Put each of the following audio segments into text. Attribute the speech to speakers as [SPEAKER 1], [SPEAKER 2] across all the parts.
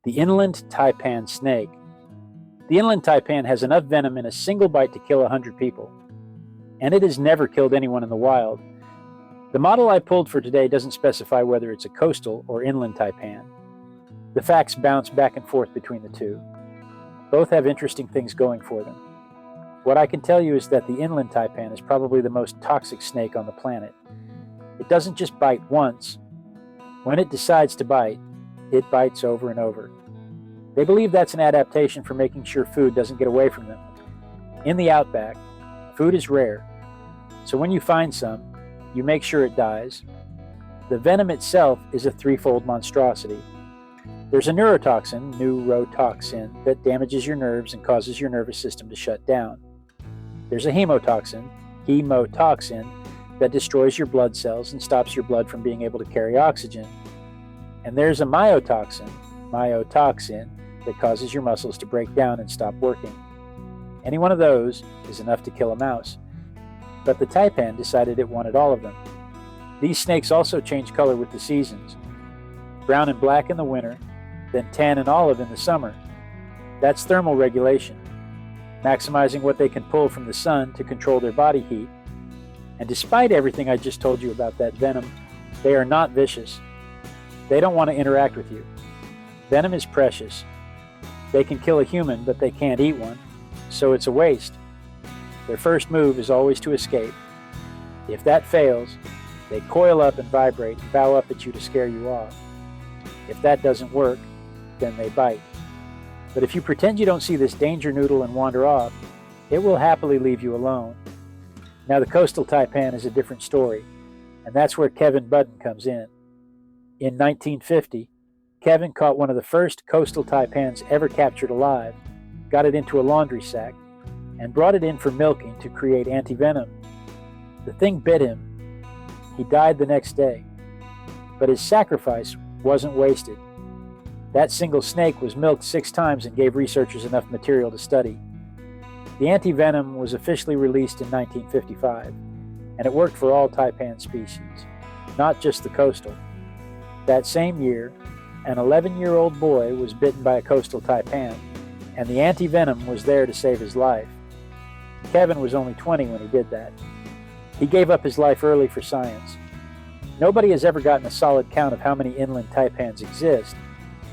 [SPEAKER 1] The inland taipan snake. The inland taipan has enough venom in a single bite to kill 100 people, and it has never killed anyone in the wild. The model I pulled for today doesn't specify whether it's a coastal or inland taipan. The facts bounce back and forth between the two. Both have interesting things going for them. What I can tell you is that the inland taipan is probably the most toxic snake on the planet. It doesn't just bite once. When it decides to bite, it bites over and over. They believe that's an adaptation for making sure food doesn't get away from them. In the outback, food is rare, so when you find some, you make sure it dies. The venom itself is a threefold monstrosity. There's a neurotoxin, that damages your nerves and causes your nervous system to shut down. There's a hemotoxin, that destroys your blood cells and stops your blood from being able to carry oxygen. And there's a myotoxin, that causes your muscles to break down and stop working. Any one of those is enough to kill a mouse. But the taipan decided it wanted all of them. These snakes also change color with the seasons. Brown and black in the winter, then tan and olive in the summer. That's thermal regulation, maximizing what they can pull from the sun to control their body heat. And despite everything I just told you about that venom, they are not vicious. They don't want to interact with you. Venom is precious. They can kill a human, but they can't eat one, so it's a waste. Their first move is always to escape. If that fails, they coil up and vibrate and bow up at you to scare you off. If that doesn't work, then they bite. But if you pretend you don't see this danger noodle and wander off, it will happily leave you alone. Now the coastal taipan is a different story, and that's where Kevin Budden comes in. In 1950, Kevin caught one of the first coastal taipans ever captured alive, got it into a laundry sack, and brought it in for milking to create antivenom. The thing bit him. He died the next day. But his sacrifice wasn't wasted. That single snake was milked 6 times and gave researchers enough material to study. The antivenom was officially released in 1955, and it worked for all taipan species, not just the coastal. That same year, an 11-year-old boy was bitten by a coastal taipan, and the antivenom was there to save his life. Kevin was only 20 when he did that. He gave up his life early for science. Nobody has ever gotten a solid count of how many inland taipans exist,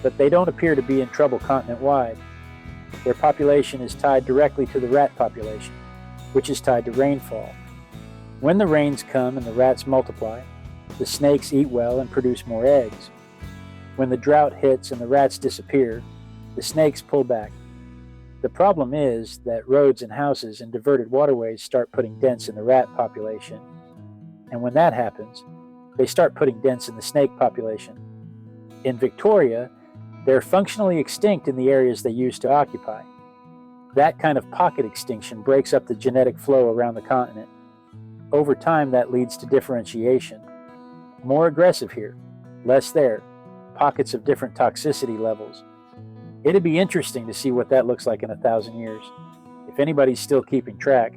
[SPEAKER 1] but they don't appear to be in trouble continent-wide. Their population is tied directly to the rat population, which is tied to rainfall. When the rains come and the rats multiply, the snakes eat well and produce more eggs. When the drought hits and the rats disappear, the snakes pull back. The problem is that roads and houses and diverted waterways start putting dents in the rat population. And when that happens, they start putting dents in the snake population. In Victoria, they're functionally extinct in the areas they used to occupy. That kind of pocket extinction breaks up the genetic flow around the continent. Over time, that leads to differentiation. More aggressive here, less there, pockets of different toxicity levels. It'd be interesting to see what that looks like in 1,000 years, if anybody's still keeping track.